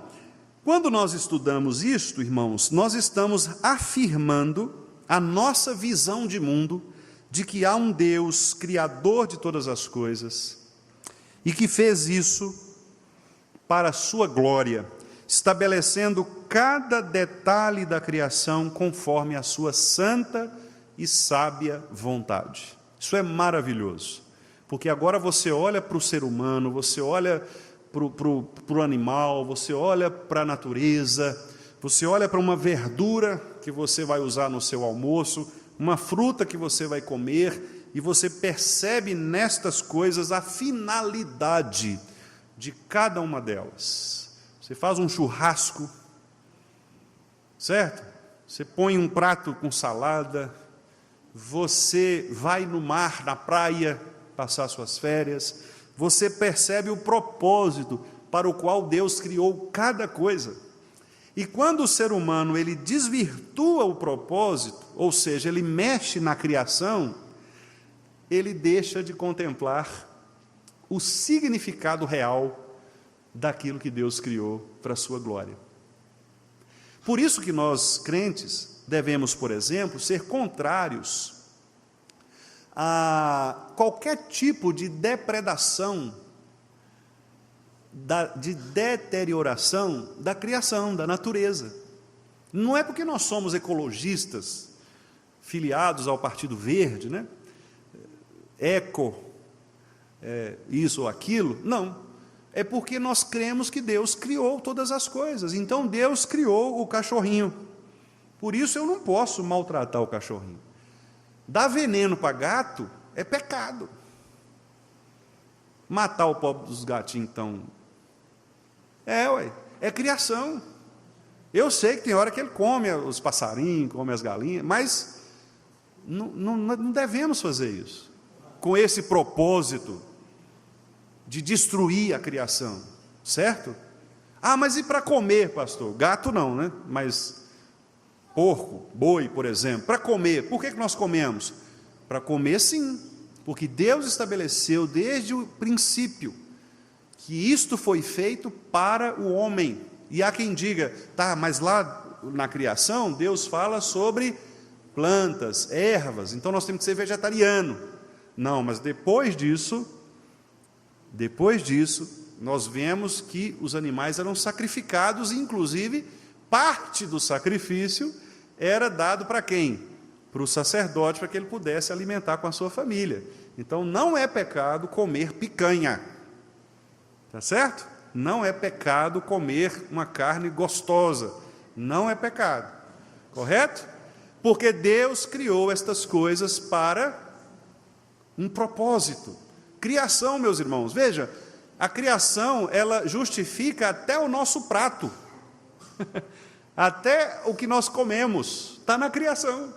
quando nós estudamos isto, irmãos, nós estamos afirmando a nossa visão de mundo, de que há um Deus criador de todas as coisas, e que fez isso para a sua glória, estabelecendo cada detalhe da criação conforme a sua santa e sábia vontade. Isso é maravilhoso, porque agora você olha para o ser humano, você olha para o animal, você olha para a natureza, você olha para uma verdura que você vai usar no seu almoço, uma fruta que você vai comer, e você percebe nestas coisas a finalidade de cada uma delas. Você faz um churrasco, certo? Você põe um prato com salada, você vai no mar, na praia, passar suas férias, você percebe o propósito para o qual Deus criou cada coisa. E quando o ser humano ele desvirtua o propósito, ou seja, ele mexe na criação, ele deixa de contemplar o significado real daquilo que Deus criou para a sua glória. Por isso que nós, crentes, devemos, por exemplo, ser contrários a qualquer tipo de depredação, de deterioração da criação, da natureza. Não é porque nós somos ecologistas, filiados ao Partido Verde, né? Isso ou aquilo, não. É porque nós cremos que Deus criou todas as coisas. Então Deus criou o cachorrinho. Por isso eu não posso maltratar o cachorrinho. Dar veneno para gato é pecado. Matar o pobre dos gatinhos, então, é criação. Eu sei que tem hora que ele come os passarinhos, come as galinhas, mas não devemos fazer isso, com esse propósito de destruir a criação, certo? Mas e para comer, pastor? Gato não, né? Mas porco, boi, por exemplo, para comer, por que nós comemos? Para comer sim, porque Deus estabeleceu desde o princípio que isto foi feito para o homem. E há quem diga, mas lá na criação Deus fala sobre plantas, ervas, então nós temos que ser vegetariano. Não, mas depois disso, nós vemos que os animais eram sacrificados, e inclusive parte do sacrifício era dado para quem? Para o sacerdote, para que ele pudesse alimentar com a sua família. Então não é pecado comer picanha, tá certo? Não é pecado comer uma carne gostosa, não é pecado, correto? Porque Deus criou estas coisas para um propósito. Criação, meus irmãos, veja, a criação, ela justifica até o nosso prato, até o que nós comemos, está na criação.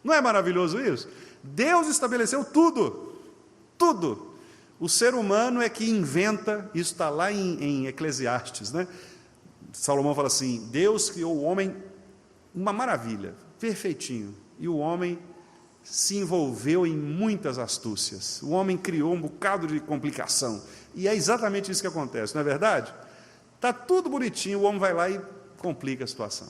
Não é maravilhoso isso? Deus estabeleceu tudo, tudo. O ser humano é que inventa, isso está lá em Eclesiastes, né? Salomão fala assim, Deus criou o homem, uma maravilha, perfeitinho, e o homem se envolveu em muitas astúcias. O homem criou um bocado de complicação, e é exatamente isso que acontece, não é verdade? Está tudo bonitinho, o homem vai lá e complica a situação,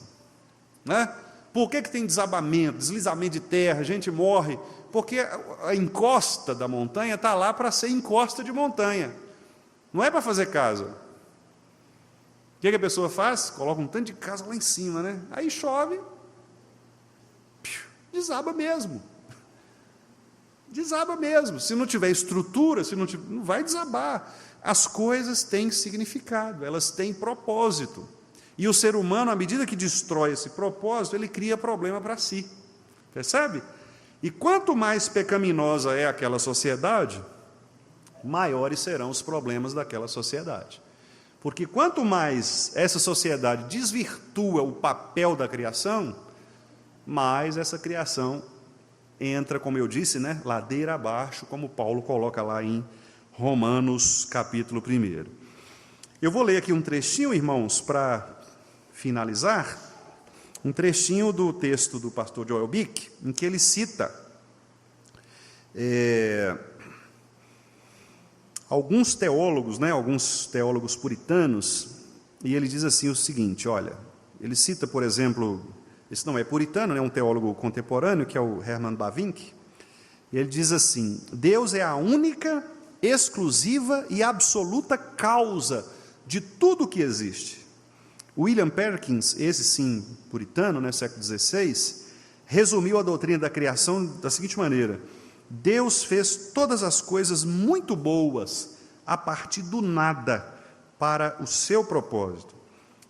né? Por que tem desabamento, deslizamento de terra, a gente morre? Porque a encosta da montanha está lá para ser encosta de montanha, não é para fazer casa. O que a pessoa faz? Coloca um tanto de casa lá em cima, né? Aí chove, desaba mesmo. Desaba mesmo. Se não tiver estrutura, não vai desabar. As coisas têm significado, elas têm propósito. E o ser humano, à medida que destrói esse propósito, ele cria problema para si. Percebe? E quanto mais pecaminosa é aquela sociedade, maiores serão os problemas daquela sociedade. Porque quanto mais essa sociedade desvirtua o papel da criação, mais essa criação entra, como eu disse, né, ladeira abaixo, como Paulo coloca lá em Romanos, capítulo 1. Eu vou ler aqui um trechinho, irmãos, para finalizar, um trechinho do texto do pastor Joel Bick, em que ele cita alguns teólogos, né, alguns teólogos puritanos, e ele diz assim o seguinte, olha, ele cita, por exemplo, esse não é puritano, é um teólogo contemporâneo, que é o Herman Bavinck, e ele diz assim, Deus é a única, exclusiva e absoluta causa de tudo o que existe. William Perkins, esse sim puritano, né, século XVI, resumiu a doutrina da criação da seguinte maneira, Deus fez todas as coisas muito boas a partir do nada para o seu propósito.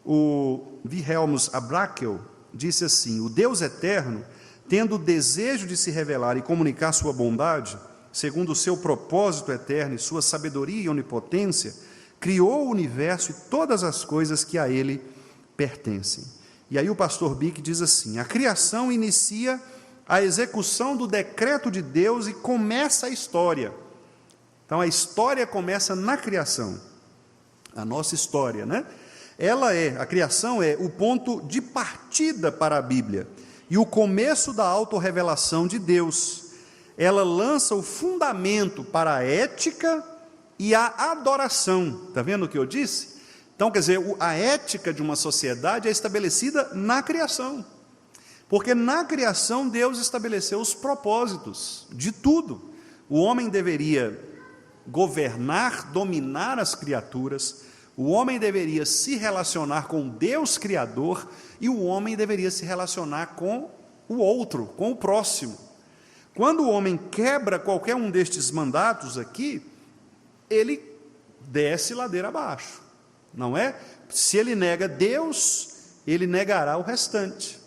O Wilhelmus Abrakel disse assim, o Deus eterno, tendo o desejo de se revelar e comunicar sua bondade, segundo o seu propósito eterno e sua sabedoria e onipotência, criou o universo e todas as coisas que a ele pertencem. E aí o pastor Bick diz assim, a criação inicia a execução do decreto de Deus e começa a história. Então a história começa na criação. a nossa história, né? A criação é o ponto de partida para a Bíblia e o começo da autorrevelação de Deus. Ela lança o fundamento para a ética e a adoração. Está vendo o que eu disse? Então, quer dizer, a ética de uma sociedade é estabelecida na criação. Porque na criação Deus estabeleceu os propósitos de tudo. O homem deveria governar, dominar as criaturas, o homem deveria se relacionar com Deus Criador e o homem deveria se relacionar com o outro, com o próximo. Quando o homem quebra qualquer um destes mandatos aqui, ele desce ladeira abaixo, não é? Se ele nega Deus, ele negará o restante.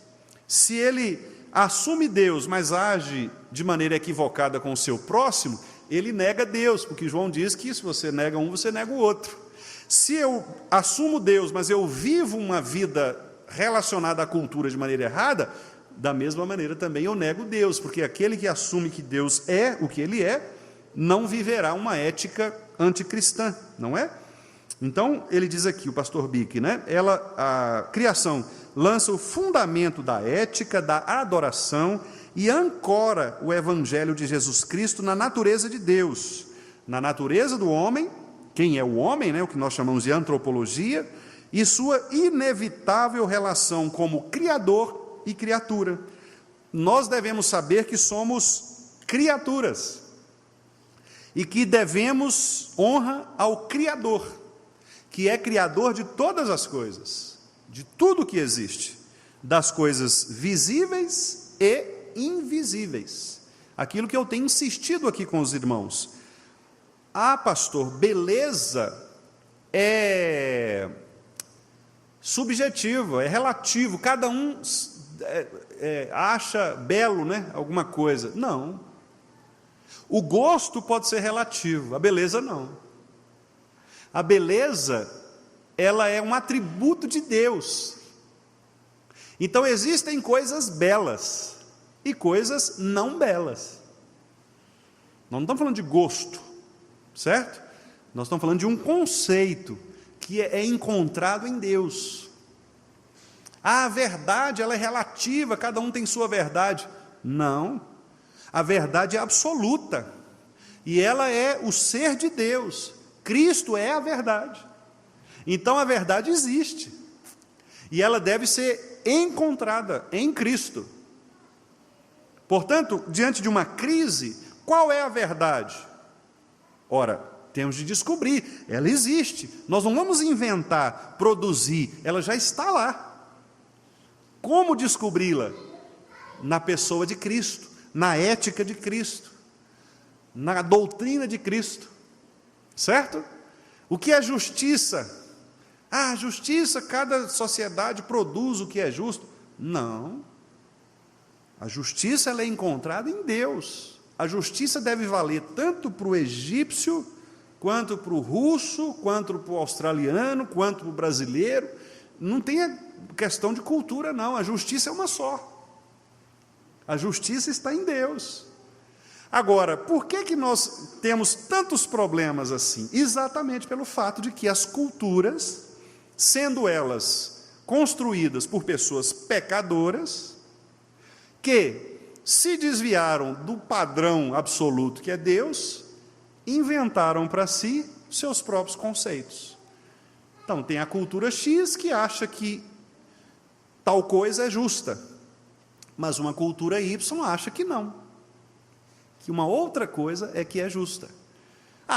Se ele assume Deus, mas age de maneira equivocada com o seu próximo, ele nega Deus, porque João diz que se você nega um, você nega o outro. Se eu assumo Deus, mas eu vivo uma vida relacionada à cultura de maneira errada, da mesma maneira também eu nego Deus, porque aquele que assume que Deus é o que ele é, não viverá uma ética anticristã, não é? Então, ele diz aqui, o pastor Bick, né? A criação lança o fundamento da ética, da adoração e ancora o evangelho de Jesus Cristo na natureza de Deus, na natureza do homem, quem é o homem, né? O que nós chamamos de antropologia, e sua inevitável relação como criador e criatura. Nós devemos saber que somos criaturas e que devemos honra ao Criador, que é criador de todas as coisas, de tudo que existe, das coisas visíveis e invisíveis. Aquilo que eu tenho insistido aqui com os irmãos. Pastor, beleza é subjetivo, é relativo, cada um acha belo, né, alguma coisa. Não. O gosto pode ser relativo, a beleza não. A beleza, ela é um atributo de Deus. Então existem coisas belas e coisas não belas. Nós não estamos falando de gosto, certo? Nós estamos falando de um conceito que é encontrado em Deus. A verdade, ela é relativa, cada um tem sua verdade. Não, a verdade é absoluta, e ela é o ser de Deus. Cristo é a verdade. Então a verdade existe, e ela deve ser encontrada em Cristo. Portanto, diante de uma crise, qual é a verdade? Ora, temos de descobrir, ela existe. Nós não vamos inventar, produzir, ela já está lá. Como descobri-la? Na pessoa de Cristo, na ética de Cristo, na doutrina de Cristo, certo? O que é justiça? Justiça, cada sociedade produz o que é justo. Não. A justiça, ela é encontrada em Deus. A justiça deve valer tanto para o egípcio, quanto para o russo, quanto para o australiano, quanto para o brasileiro. Não tem questão de cultura, não. A justiça é uma só. A justiça está em Deus. Agora, por que nós temos tantos problemas assim? Exatamente pelo fato de que as culturas, sendo elas construídas por pessoas pecadoras, que se desviaram do padrão absoluto que é Deus, inventaram para si seus próprios conceitos. Então, tem a cultura X que acha que tal coisa é justa, mas uma cultura Y acha que não, que uma outra coisa é que é justa.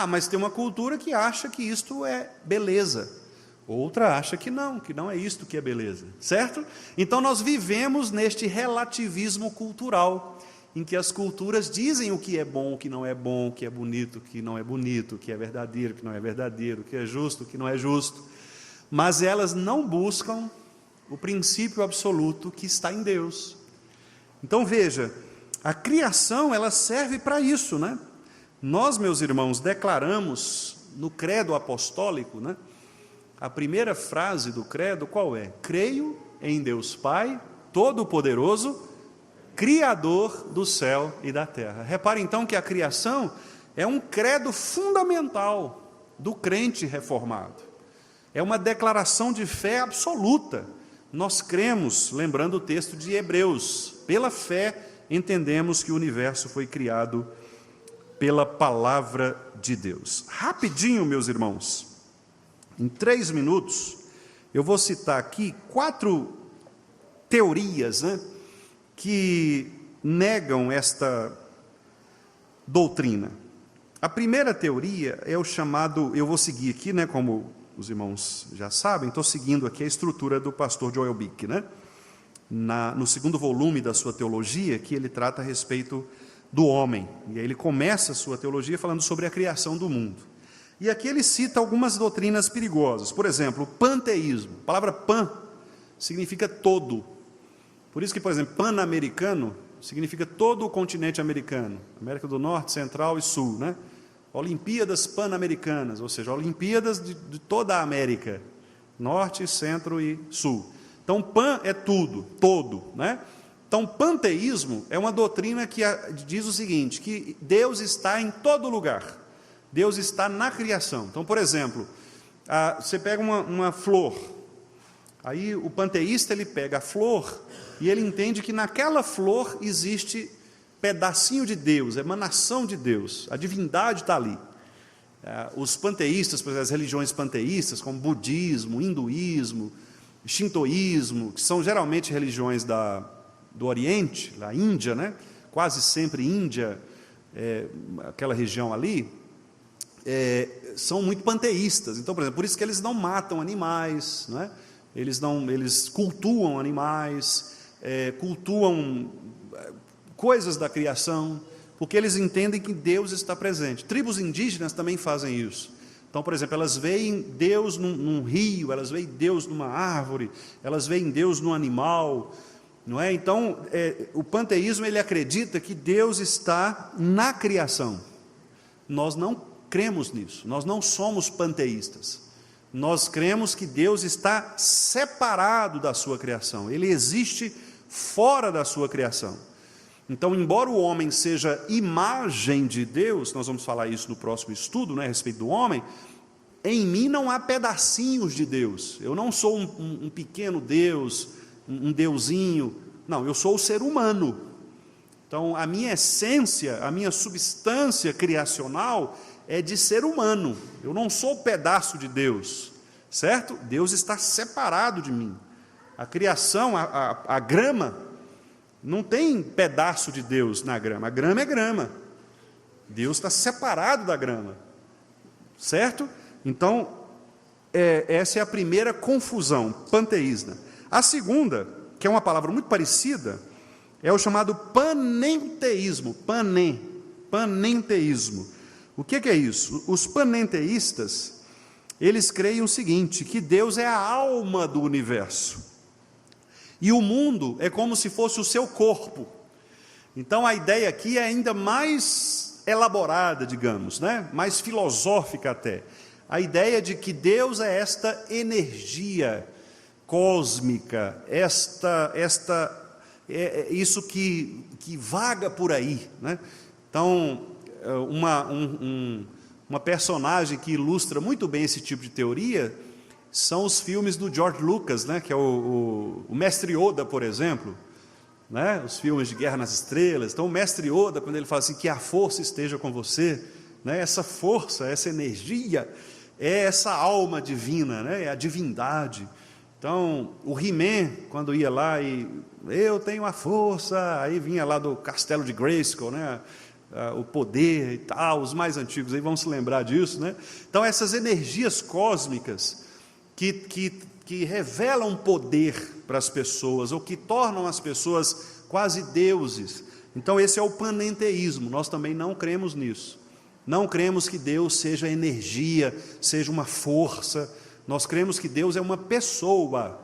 Mas tem uma cultura que acha que isto é beleza, outra acha que não é isto que é beleza, certo? Então nós vivemos neste relativismo cultural, em que as culturas dizem o que é bom, o que não é bom, o que é bonito, o que não é bonito, o que é verdadeiro, o que não é verdadeiro, o que é justo, o que não é justo, mas elas não buscam o princípio absoluto que está em Deus. Então veja, a criação, ela serve para isso, né? Nós, meus irmãos, declaramos no credo apostólico, né? A primeira frase do credo qual é? Creio em Deus Pai, Todo-Poderoso, Criador do céu e da terra. Repare então que a criação é um credo fundamental do crente reformado. É uma declaração de fé absoluta. Nós cremos, lembrando o texto de Hebreus, pela fé entendemos que o universo foi criado pela palavra de Deus. Rapidinho, meus irmãos, em 3 minutos, eu vou citar aqui 4 teorias, que negam esta doutrina. A primeira teoria é o chamado, eu vou seguir aqui, como os irmãos já sabem, estou seguindo aqui a estrutura do pastor Joel Bick, no 2º volume da sua teologia, que ele trata a respeito do homem, e aí ele começa a sua teologia falando sobre a criação do mundo. E aqui ele cita algumas doutrinas perigosas, por exemplo, o panteísmo. A palavra pan significa todo. Por isso que, por exemplo, pan-americano significa todo o continente americano, América do Norte, Central e Sul, Olimpíadas Pan-Americanas, ou seja, Olimpíadas de toda a América, Norte, Centro e Sul. Então, pan é tudo, todo, Então, panteísmo é uma doutrina que diz o seguinte, que Deus está em todo lugar, Deus está na criação. Então, por exemplo, você pega uma flor, aí o panteísta ele pega a flor e ele entende que naquela flor existe pedacinho de Deus, emanação de Deus, a divindade está ali. Os panteístas, por exemplo, as religiões panteístas, como budismo, hinduísmo, shintoísmo, que são geralmente religiões do Oriente, da Índia, quase sempre Índia, aquela região ali, são muito panteístas. Então, por exemplo, por isso que eles não matam animais, eles cultuam animais, cultuam coisas da criação, porque eles entendem que Deus está presente. Tribos indígenas também fazem isso. Então, por exemplo, elas veem Deus num rio, elas veem Deus numa árvore, elas veem Deus num animal, Então, o panteísmo ele acredita que Deus está na criação. Nós não cremos nisso, nós não somos panteístas. Nós cremos que Deus está separado da sua criação, Ele existe fora da sua criação. Então, embora o homem seja imagem de Deus, nós vamos falar isso no próximo estudo, a respeito do homem, em mim não há pedacinhos de Deus. Eu não sou um pequeno Deus, um deusinho, não, eu sou o ser humano. Então, a minha essência, a minha substância criacional é de ser humano. Eu não sou pedaço de Deus, certo? Deus está separado de mim. A criação, a grama, não tem pedaço de Deus na grama. A grama é grama. Deus está separado da grama, certo? Então, essa é a primeira confusão panteísta. A segunda, que é uma palavra muito parecida, é o chamado panenteísmo. Panenteísmo. O que é isso? Os panenteístas, eles creem o seguinte, que Deus é a alma do universo. E o mundo é como se fosse o seu corpo. Então, a ideia aqui é ainda mais elaborada, digamos, mais filosófica até. A ideia de que Deus é esta energia cósmica, isso que vaga por aí. Então, uma personagem que ilustra muito bem esse tipo de teoria são os filmes do George Lucas, que é o Mestre Yoda, por exemplo, os filmes de Guerra nas Estrelas. Então, o Mestre Yoda, quando ele fala assim, que a força esteja com você, essa força, essa energia, é essa alma divina, é a divindade. Então, o He-Man, quando ia lá e eu tenho a força, aí vinha lá do castelo de Grayskull, o poder e tal, os mais antigos aí vão se lembrar disso, Então, essas energias cósmicas que revelam poder para as pessoas, ou que tornam as pessoas quase deuses. Então, esse é o panenteísmo. Nós também não cremos nisso. Não cremos que Deus seja energia, seja uma força. Nós cremos que Deus é uma pessoa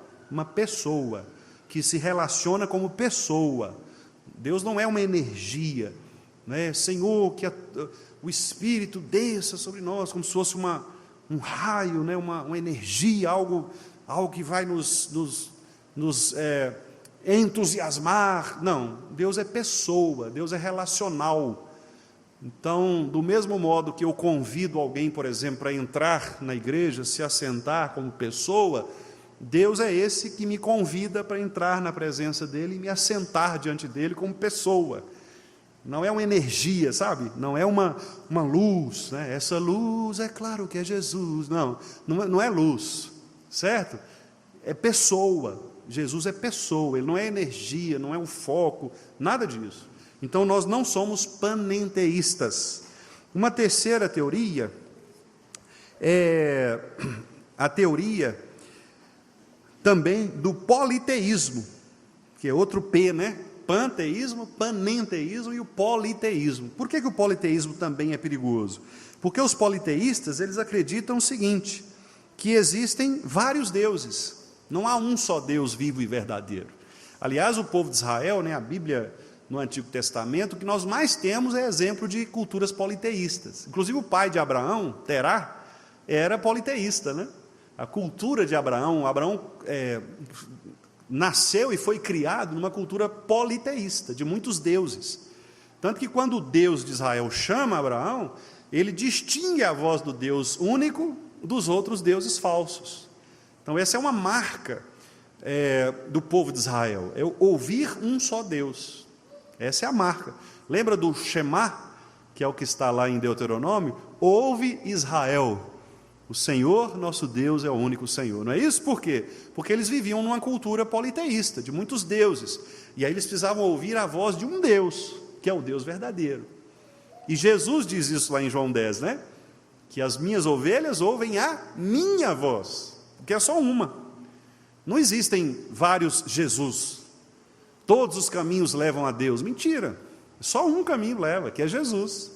que se relaciona como pessoa. Deus não é uma energia, Senhor, que o Espírito desça sobre nós como se fosse um raio, uma energia, algo que vai nos entusiasmar. Não, Deus é pessoa, Deus é relacional, Então, do mesmo modo que eu convido alguém, por exemplo, para entrar na igreja, se assentar como pessoa, Deus é esse que me convida para entrar na presença dele e me assentar diante dele como pessoa. Não é uma energia, sabe? Não é uma luz, né? Essa luz é claro que é Jesus. Não é luz, certo? É pessoa. Jesus é pessoa, ele não é energia, não é um foco, nada disso. Então nós não somos panenteístas. Uma terceira teoria é a teoria também do politeísmo, que é outro P, né? Panteísmo, panenteísmo e o politeísmo. Por que o politeísmo também é perigoso? Porque os politeístas, eles acreditam o seguinte, que existem vários deuses, não há um só Deus vivo e verdadeiro. Aliás, o povo de Israel, né, a Bíblia no Antigo Testamento, o que nós mais temos é exemplo de culturas politeístas. Inclusive o pai de Abraão, Terá, era politeísta, né? A cultura de Abraão nasceu e foi criado numa cultura politeísta, de muitos deuses. Tanto que quando o Deus de Israel chama Abraão, ele distingue a voz do Deus único dos outros deuses falsos. Então essa é uma marca do povo de Israel, é ouvir um só Deus. Essa é a marca. Lembra do Shema, que é o que está lá em Deuteronômio? Ouve Israel, o Senhor nosso Deus é o único Senhor. Não é isso? Por quê? Porque eles viviam numa cultura politeísta, de muitos deuses. E aí eles precisavam ouvir a voz de um Deus, que é o Deus verdadeiro. E Jesus diz isso lá em João 10, né? Que as minhas ovelhas ouvem a minha voz, porque é só uma. Não existem vários Jesus. Todos os caminhos levam a Deus. Mentira. Só um caminho leva, que é Jesus.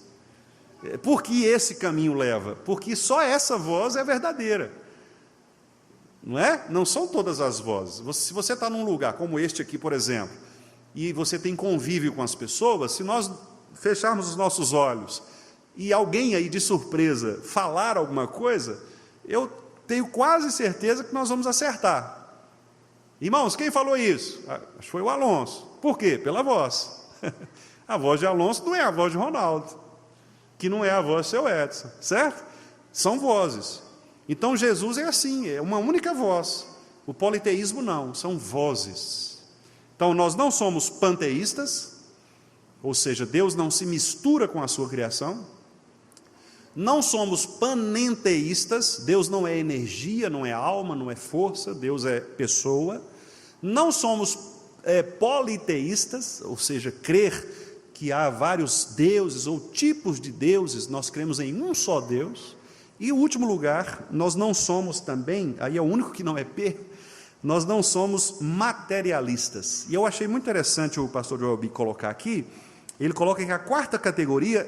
Por que esse caminho leva? Porque só essa voz é verdadeira. Não é? Não são todas as vozes. Se você está num lugar como este aqui, por exemplo, e você tem convívio com as pessoas, se nós fecharmos os nossos olhos e alguém aí de surpresa falar alguma coisa, eu tenho quase certeza que nós vamos acertar. Irmãos, quem falou isso? Acho que foi o Alonso. Por quê? Pela voz. A voz de Alonso não é a voz de Ronaldo, que não é a voz do seu Edson, certo? São vozes. Então Jesus é assim, é uma única voz. O politeísmo não, são vozes. Então nós não somos panteístas, ou seja, Deus não se mistura com a sua criação. Não somos panenteístas, Deus não é energia, não é alma, não é força, Deus é pessoa. Não somos politeístas, ou seja, crer que há vários deuses ou tipos de deuses, nós cremos em um só Deus. E o último lugar, nós não somos também, aí é o único que não é P, nós não somos materialistas. E eu achei muito interessante o pastor Joel B colocar aqui, ele coloca que a quarta categoria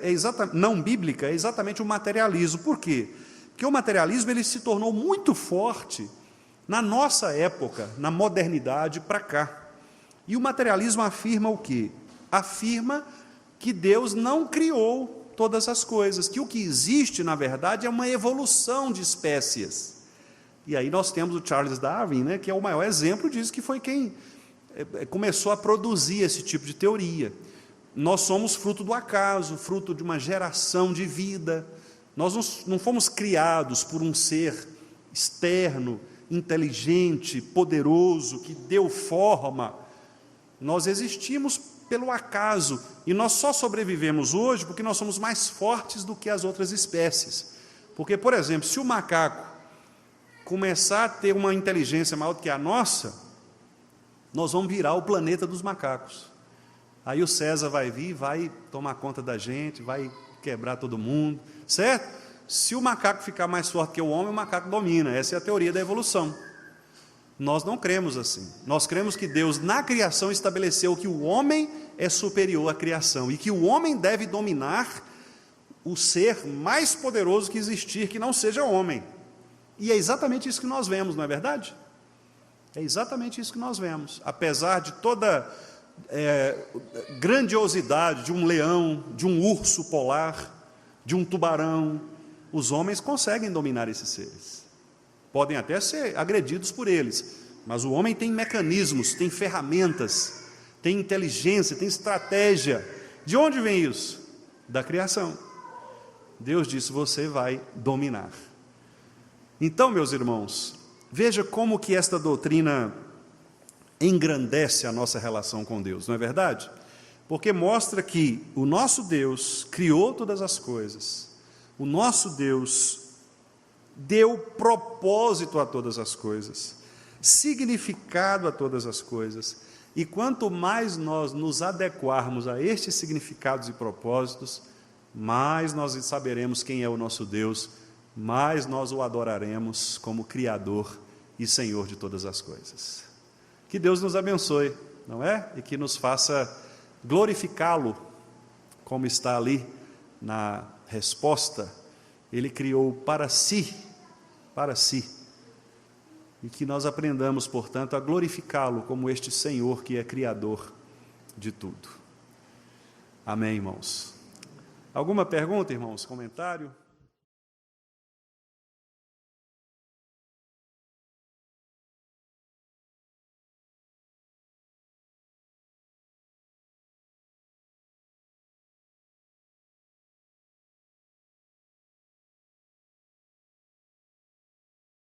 não bíblica é exatamente o materialismo. Por quê? Porque o materialismo ele se tornou muito forte na nossa época, na modernidade para cá. E o materialismo afirma o quê? Afirma que Deus não criou todas as coisas, que o que existe, na verdade, é uma evolução de espécies. E aí nós temos o Charles Darwin, né, que é o maior exemplo disso, que foi quem começou a produzir esse tipo de teoria. Nós somos fruto do acaso, fruto de uma geração de vida. Nós não fomos criados por um ser externo, inteligente, poderoso, que deu forma. Nós existimos pelo acaso, e nós só sobrevivemos hoje porque nós somos mais fortes do que as outras espécies. Porque, por exemplo, se o macaco começar a ter uma inteligência maior do que a nossa, nós vamos virar o planeta dos macacos. Aí o César vai vir, vai tomar conta da gente, vai quebrar todo mundo, certo? Se o macaco ficar mais forte que o homem, o macaco domina. Essa é a teoria da evolução. Nós não cremos assim. Nós cremos que Deus, na criação, estabeleceu que o homem é superior à criação e que o homem deve dominar o ser mais poderoso que existir, que não seja homem. E é exatamente isso que nós vemos, não é verdade? É exatamente isso que nós vemos. Apesar de toda grandiosidade de um leão, de um urso polar, de um tubarão, os homens conseguem dominar esses seres. Podem até ser agredidos por eles, mas o homem tem mecanismos, tem ferramentas, tem inteligência, tem estratégia. De onde vem isso? da criação. Deus disse: você vai dominar. Então, meus irmãos, veja como que esta doutrina engrandece a nossa relação com Deus, não é verdade? Porque mostra que o nosso Deus criou todas as coisas, o nosso Deus deu propósito a todas as coisas, significado a todas as coisas, e quanto mais nós nos adequarmos a estes significados e propósitos, mais nós saberemos quem é o nosso Deus, mais nós o adoraremos como Criador e Senhor de todas as coisas. Que Deus nos abençoe, não é? E que nos faça glorificá-lo, como está ali na resposta. Ele criou para si, e que nós aprendamos, portanto, a glorificá-lo como este Senhor que é Criador de tudo. Amém, irmãos? Alguma pergunta, irmãos? Comentário?